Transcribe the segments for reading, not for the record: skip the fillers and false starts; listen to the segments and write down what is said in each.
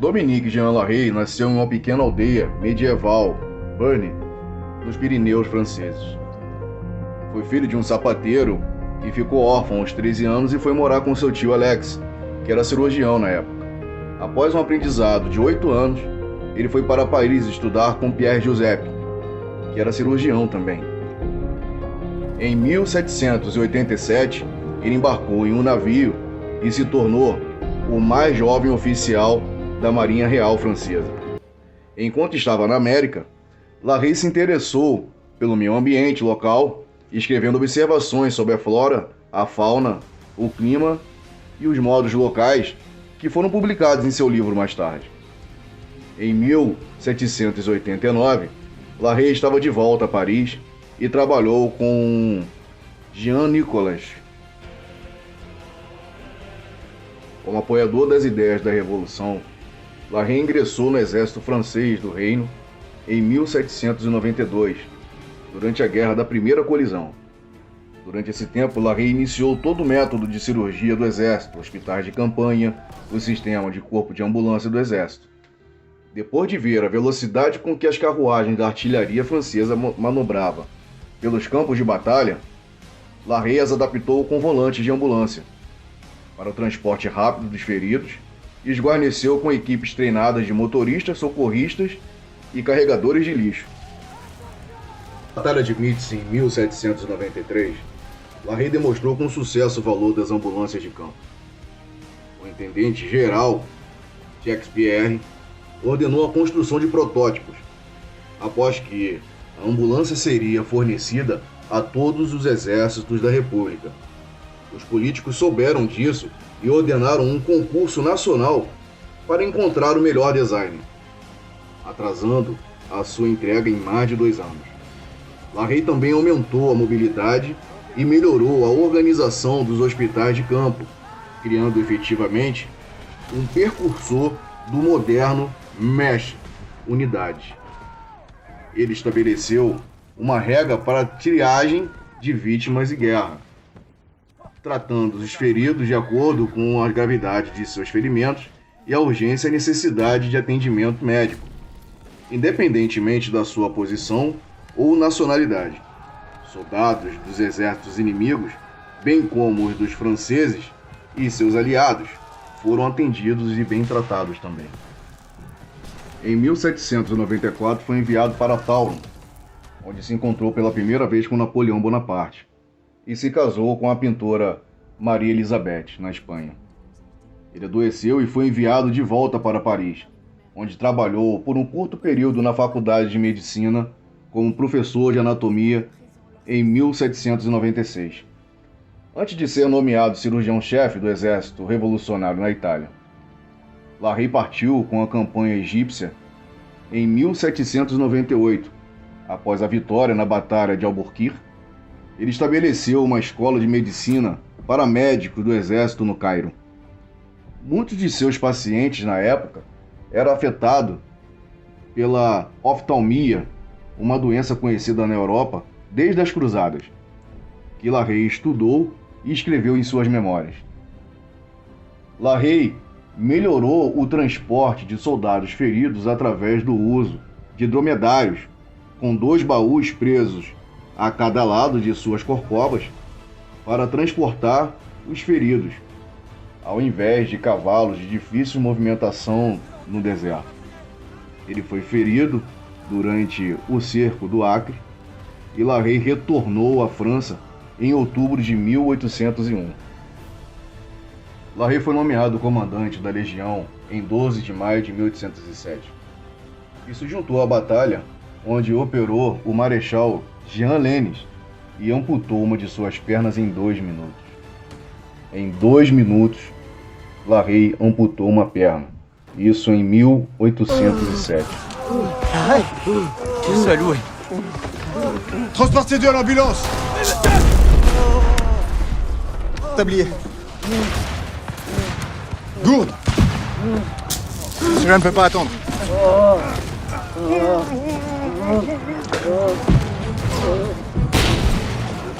Dominique Jean Larrey nasceu em uma pequena aldeia medieval, Burney, nos Pirineus franceses. Foi filho de um sapateiro e ficou órfão aos 13 anos e foi morar com seu tio Alex, que era cirurgião na época. Após um aprendizado de 8 anos, ele foi para Paris estudar com Pierre Giuseppe, que era cirurgião também. Em 1787, ele embarcou em um navio e se tornou o mais jovem oficial da Marinha Real Francesa. Enquanto estava na América, Larrey se interessou pelo meio ambiente local, escrevendo observações sobre a flora, a fauna, o clima e os modos locais, que foram publicados em seu livro mais tarde. Em 1789, Larrey estava de volta a Paris e trabalhou com Jean Nicolas. Como apoiador das ideias da Revolução, Larrey ingressou no exército francês do Reino em 1792, durante a Guerra da Primeira Colisão. Durante esse tempo, Larrey iniciou todo o método de cirurgia do exército, hospitais de campanha, o sistema de corpo de ambulância do exército. Depois de ver a velocidade com que as carruagens da artilharia francesa manobravam pelos campos de batalha, Larrey as adaptou com volantes de ambulância para o transporte rápido dos feridos e os guarneceu com equipes treinadas de motoristas, socorristas e carregadores de lixo. Na Batalha de Metz, em 1793, Larrey demonstrou com sucesso o valor das ambulâncias de campo. O intendente-geral, Jacques Pierre, ordenou a construção de protótipos, após que a ambulância seria fornecida a todos os exércitos da República. Os políticos souberam disso e ordenaram um concurso nacional para encontrar o melhor design, atrasando a sua entrega em mais de 2 anos. Larrey também aumentou a mobilidade e melhorou a organização dos hospitais de campo, criando efetivamente um precursor do moderno MESH, unidade. Ele estabeleceu uma regra para a triagem de vítimas de guerra, tratando os feridos de acordo com a gravidade de seus ferimentos e a urgência e necessidade de atendimento médico, independentemente da sua posição ou nacionalidade. Soldados dos exércitos inimigos, bem como os dos franceses e seus aliados, foram atendidos e bem tratados também. Em 1794 foi enviado para Toulon, onde se encontrou pela primeira vez com Napoleão Bonaparte, e se casou com a pintora Maria Elizabeth, na Espanha. Ele adoeceu e foi enviado de volta para Paris, onde trabalhou por um curto período na Faculdade de Medicina como professor de anatomia em 1796, antes de ser nomeado cirurgião-chefe do Exército Revolucionário na Itália. Larrey partiu com a campanha egípcia em 1798, após a vitória na Batalha de Alburquerque. Ele estabeleceu uma escola de medicina para médicos do exército no Cairo. Muitos de seus pacientes na época eram afetados pela oftalmia, uma doença conhecida na Europa desde as Cruzadas, que Larrey estudou e escreveu em suas memórias. Larrey melhorou o transporte de soldados feridos através do uso de dromedários, com 2 baús presos a cada lado de suas corcovas, para transportar os feridos, ao invés de cavalos de difícil movimentação no deserto. Ele foi ferido durante o cerco do Acre e Larrey retornou à França em outubro de 1801. Larrey foi nomeado comandante da Legião em 12 de maio de 1807 e se juntou à batalha onde operou o Marechal Jean Lennes e amputou uma de suas pernas em 2 minutos. Em 2 minutos, Larrey amputou uma perna. Isso em 1807. Salut. Transportez-le à l'ambulance. Tablier. Gourde. Celui-là ne peut pas attendre.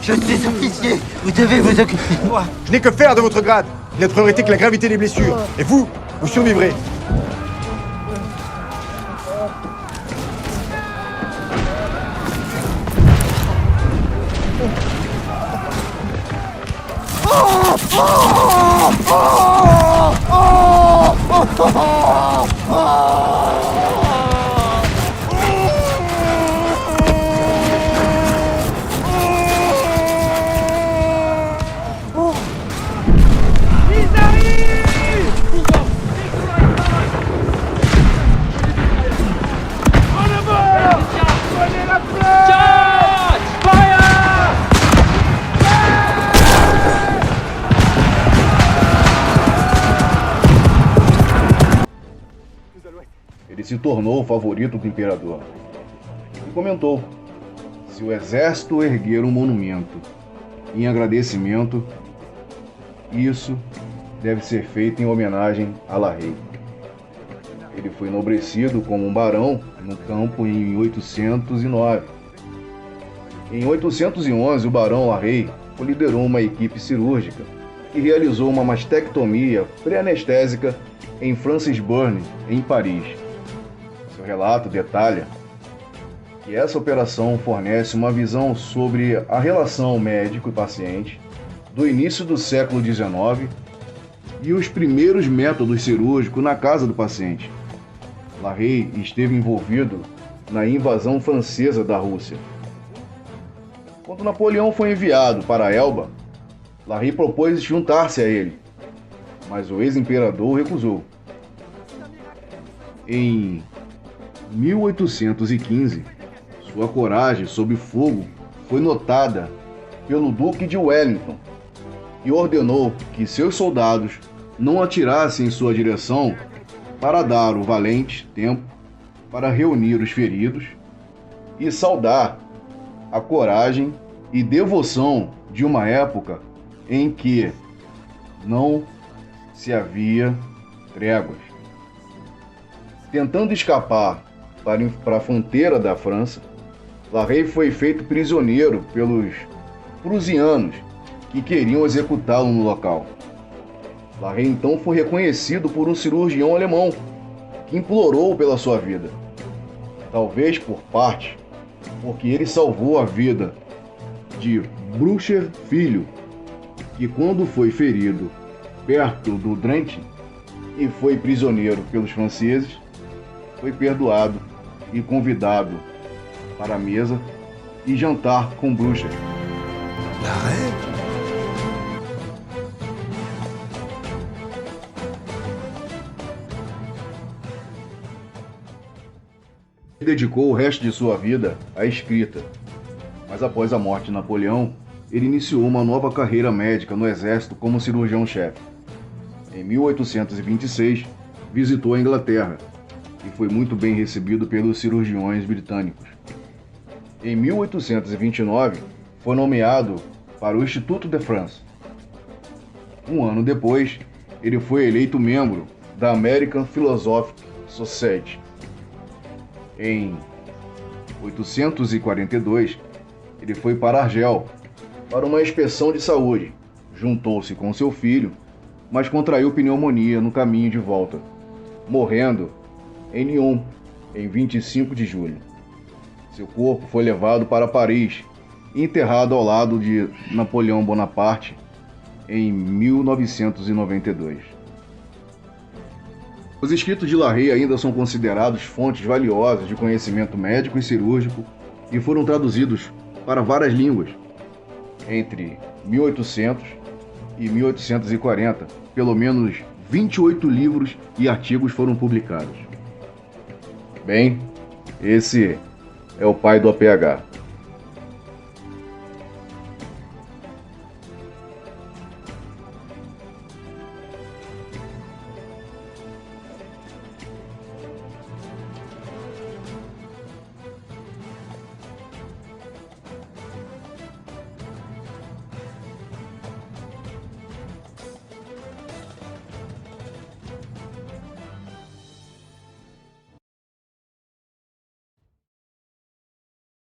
Je suis officier, vous devez vous occuper de moi. Je n'ai que faire de votre grade. Il n'est de priorité que la gravité des blessures. Et vous, vous survivrez. Ele se tornou o favorito do imperador e comentou: se o exército erguer um monumento em agradecimento, isso deve ser feito em homenagem a La Rey. Ele foi enobrecido como um barão no campo em 809. Em 811, o barão La Rey liderou uma equipe cirúrgica que realizou uma mastectomia pré-anestésica em Francisburne, em Paris. Seu relato detalha que essa operação fornece uma visão sobre a relação médico e paciente do início do século XIX e os primeiros métodos cirúrgicos na casa do paciente. La Rey esteve envolvido na invasão francesa da Rússia. Quando Napoleão foi enviado para Elba, La Rey propôs juntar-se a ele, mas o ex-imperador recusou. Em 1815, sua coragem sob fogo foi notada pelo Duque de Wellington e ordenou que seus soldados não atirassem em sua direção para dar o valente tempo para reunir os feridos e saudar a coragem e devoção de uma época em que não se tréguas. Tentando escapar para a fronteira da França, La Rey foi feito prisioneiro pelos prusianos que queriam executá-lo no local. La Rey então foi reconhecido por um cirurgião alemão que implorou pela sua vida. Talvez por parte, porque ele salvou a vida de Blücher filho, que quando foi ferido perto do Drente e foi prisioneiro pelos franceses, foi perdoado e convidado para a mesa e jantar com Blücher. La Rey? Dedicou o resto de sua vida à escrita, mas após a morte de Napoleão, ele iniciou uma nova carreira médica no exército como cirurgião-chefe. Em 1826, visitou a Inglaterra e foi muito bem recebido pelos cirurgiões britânicos. Em 1829, foi nomeado para o Instituto de France. Um ano depois, ele foi eleito membro da American Philosophical Society. Em 842, ele foi para Argel para uma inspeção de saúde. Juntou-se com seu filho, mas contraiu pneumonia no caminho de volta, morrendo em Lyon em 25 de julho. Seu corpo foi levado para Paris e enterrado ao lado de Napoleão Bonaparte em 1992. Os escritos de La Rey ainda são considerados fontes valiosas de conhecimento médico e cirúrgico e foram traduzidos para várias línguas. Entre 1800 e 1840, pelo menos 28 livros e artigos foram publicados. Bem, esse é o pai do APH.